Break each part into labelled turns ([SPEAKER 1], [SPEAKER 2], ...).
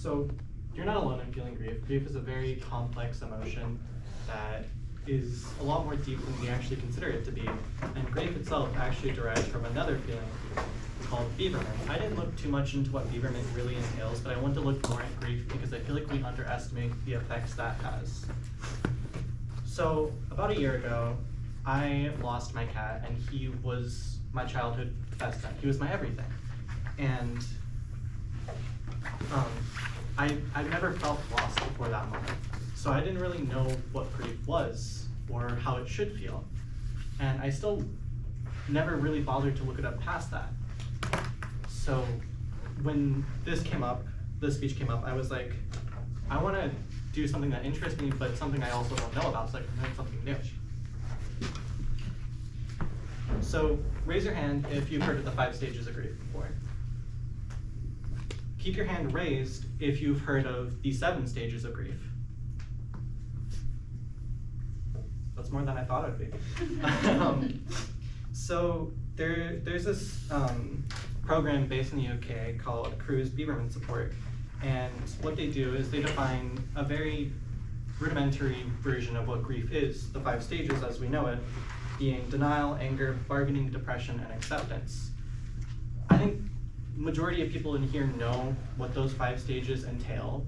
[SPEAKER 1] So you're not alone in feeling grief. Grief is a very complex emotion that is a lot more deep than we actually consider it to be. And grief itself actually derives from another feeling called beaverment. I didn't look too much into what beaverment really entails, but I want to look more at grief because I feel like we underestimate the effects that has. So about a year ago, I lost my cat, and he was my childhood best friend. He was my everything. And I've never felt lost before that moment. So I didn't really know what grief was or how it should feel. And I still never really bothered to look it up past that. So when this speech came up, I was like, I want to do something that interests me, but something I also don't know about, so I can learn something new. So raise your hand if you've heard of the 5 stages of grief before. Keep your hand raised if you've heard of the 7 stages of grief. That's more than I thought it would be. So there's this program based in the UK called Cruise Beaverment Support, and what they do is they define a very rudimentary version of what grief is, the 5 stages as we know it, being denial, anger, bargaining, depression, and acceptance. I think majority of people in here know what those 5 stages entail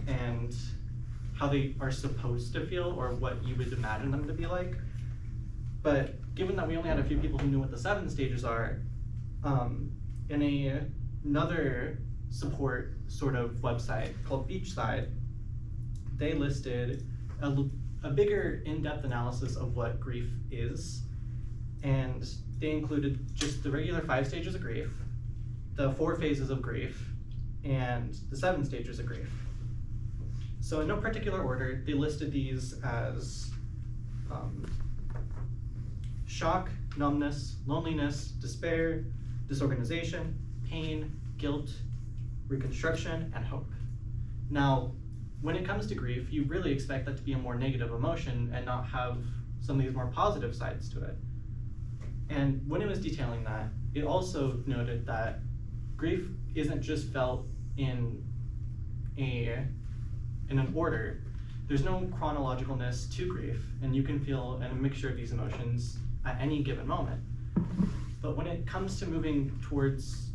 [SPEAKER 1] and how they are supposed to feel or what you would imagine them to be like. But given that we only had a few people who knew what the 7 stages are, in another support sort of website called Beachside, they listed a bigger in-depth analysis of what grief is, and they included just the regular 5 stages of grief, the 4 phases of grief, and the 7 stages of grief. So in no particular order, they listed these as shock, numbness, loneliness, despair, disorganization, pain, guilt, reconstruction, and hope. Now, when it comes to grief, you really expect that to be a more negative emotion and not have some of these more positive sides to it. And when it was detailing that, it also noted that grief isn't just felt in an order. There's no chronologicalness to grief, and you can feel a mixture of these emotions at any given moment. But when it comes to moving towards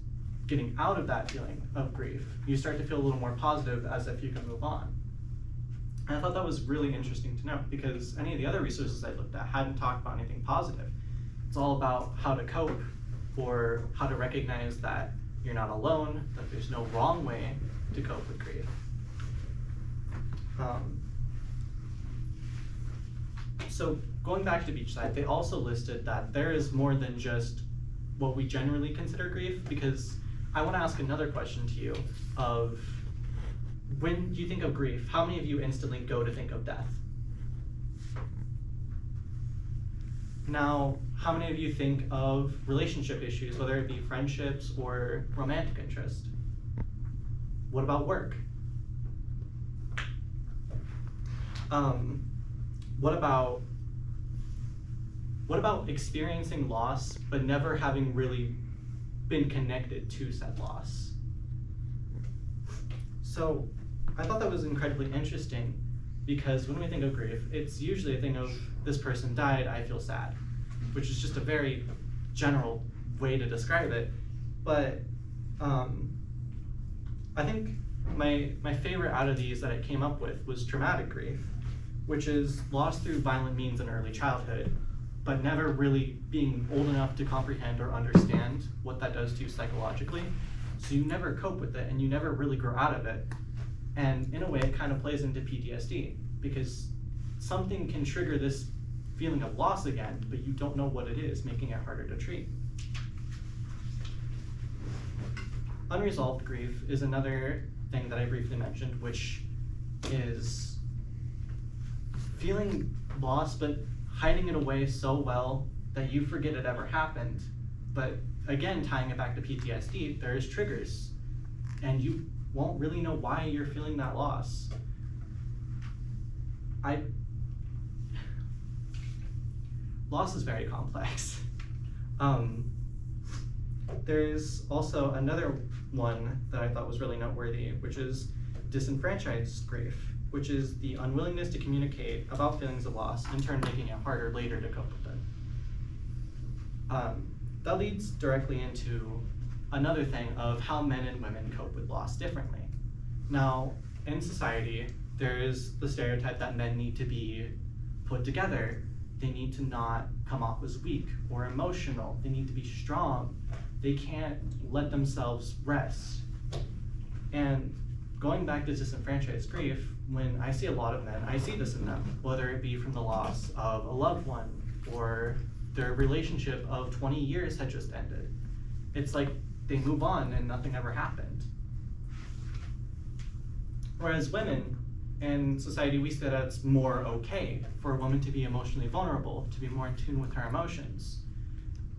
[SPEAKER 1] getting out of that feeling of grief, you start to feel a little more positive, as if you can move on. And I thought that was really interesting to note, because any of the other resources I looked at hadn't talked about anything positive. It's all about how to cope, or how to recognize that you're not alone, that there's no wrong way to cope with grief. So going back to Beachside, they also listed that there is more than just what we generally consider grief, because I want to ask another question to you of, when you think of grief, how many of you instantly go to think of death? Now, how many of you think of relationship issues, whether it be friendships or romantic interest? What about work? What about experiencing loss but never having really been connected to said loss? So I thought that was incredibly interesting, because when we think of grief, it's usually a thing of, this person died, I feel sad, which is just a very general way to describe it. But I think my favorite out of these that I came up with was traumatic grief, which is loss through violent means in early childhood, but never really being old enough to comprehend or understand what that does to you psychologically. So you never cope with it, and you never really grow out of it. And in a way, it kind of plays into PTSD, because something can trigger this feeling of loss again, but you don't know what it is, making it harder to treat. Unresolved grief is another thing that I briefly mentioned, which is feeling loss, but hiding it away so well that you forget it ever happened. But again, tying it back to PTSD, there's triggers, and you won't really know why you're feeling that loss. Loss is very complex. There's also another one that I thought was really noteworthy, which is disenfranchised grief, which is the unwillingness to communicate about feelings of loss, in turn making it harder later to cope with it. That leads directly into another thing of how men and women cope with loss differently. Now, in society, there is the stereotype that men need to be put together. They need to not come off as weak or emotional. They need to be strong. They can't let themselves rest. And going back to disenfranchised grief, when I see a lot of men, I see this in them, whether it be from the loss of a loved one or their relationship of 20 years had just ended. It's like they move on and nothing ever happened. Whereas women, in society, we say that it's more okay for a woman to be emotionally vulnerable, to be more in tune with her emotions,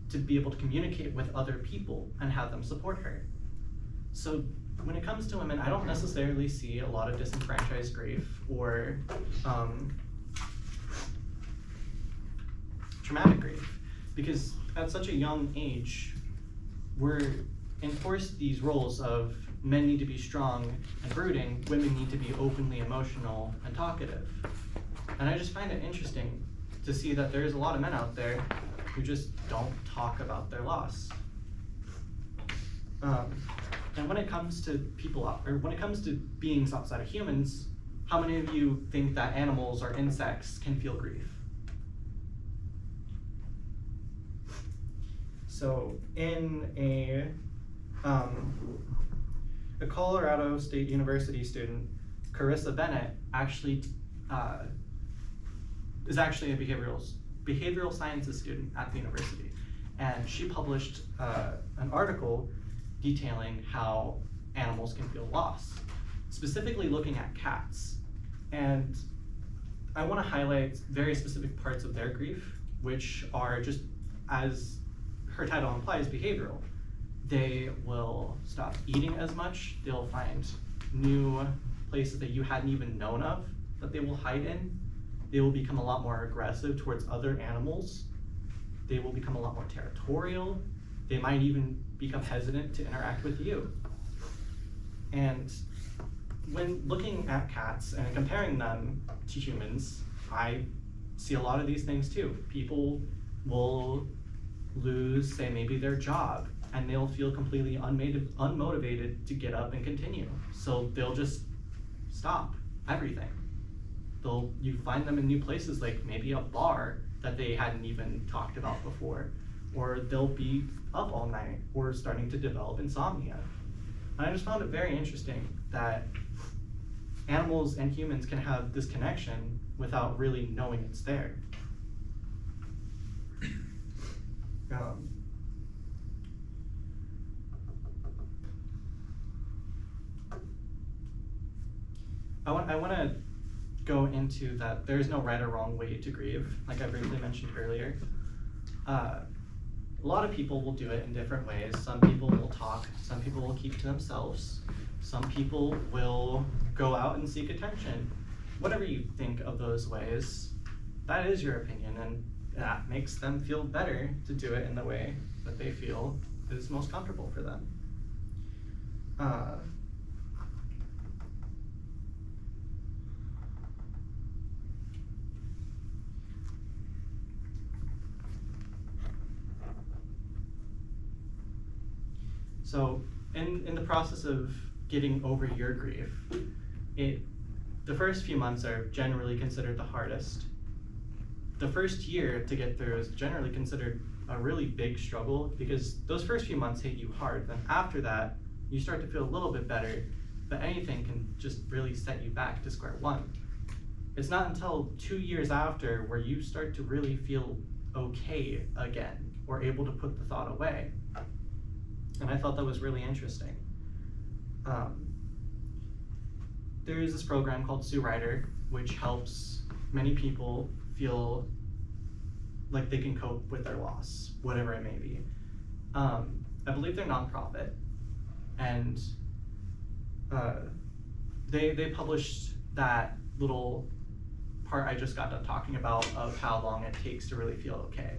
[SPEAKER 1] to be able to communicate with other people and have them support her. So when it comes to women, I don't necessarily see a lot of disenfranchised grief or traumatic grief, because at such a young age, we're enforced these roles of men need to be strong and brooding, women need to be openly emotional and talkative. And I just find it interesting to see that there's a lot of men out there who just don't talk about their loss. And when it comes to when it comes to beings outside of humans, how many of you think that animals or insects can feel grief? So in a Colorado State University student, Carissa Bennett, is actually a behavioral sciences student at the university. And she published an article detailing how animals can feel loss, specifically looking at cats. And I want to highlight very specific parts of their grief, which are just, as her title implies, behavioral. They will stop eating as much. They'll find new places that you hadn't even known of that they will hide in. They will become a lot more aggressive towards other animals. They will become a lot more territorial. They might even become hesitant to interact with you. And when looking at cats and comparing them to humans, I see a lot of these things too. People will lose, say, maybe their job, and they'll feel completely unmotivated to get up and continue. So they'll just stop everything. You find them in new places, like maybe a bar that they hadn't even talked about before, or they'll be up all night or starting to develop insomnia. And I just found it very interesting that animals and humans can have this connection without really knowing it's there. I want to go into that there's no right or wrong way to grieve, like I briefly mentioned earlier. A lot of people will do it in different ways. Some people will talk, some people will keep to themselves, some people will go out and seek attention. Whatever you think of those ways, that is your opinion, and that makes them feel better to do it in the way that they feel is most comfortable for them. So in the process of getting over your grief, the first few months are generally considered the hardest. The first year to get through is generally considered a really big struggle because those first few months hit you hard. Then after that, you start to feel a little bit better, but anything can just really set you back to square one. It's not until 2 years after where you start to really feel okay again, or able to put the thought away. And I thought that was really interesting. There's this program called Sue Ryder, which helps many people feel like they can cope with their loss, whatever it may be. I believe they're nonprofit, and they published that little part I just got done talking about of how long it takes to really feel okay.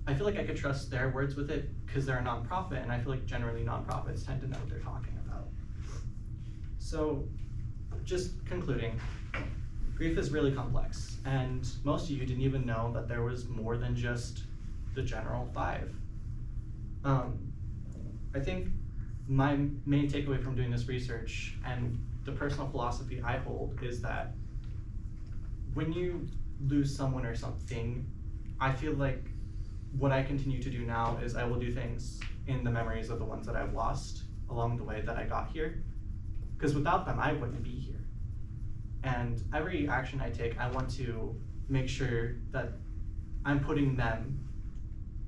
[SPEAKER 1] I feel like I could trust their words with it because they're a nonprofit, and I feel like generally nonprofits tend to know what they're talking about. So, just concluding, grief is really complex, and most of you didn't even know that there was more than just the general 5. I think my main takeaway from doing this research and the personal philosophy I hold is that when you lose someone or something, I feel like what I continue to do now is I will do things in the memories of the ones that I've lost along the way that I got here. Because without them, I wouldn't be here. And every action I take, I want to make sure that I'm putting them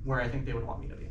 [SPEAKER 1] where I think they would want me to be.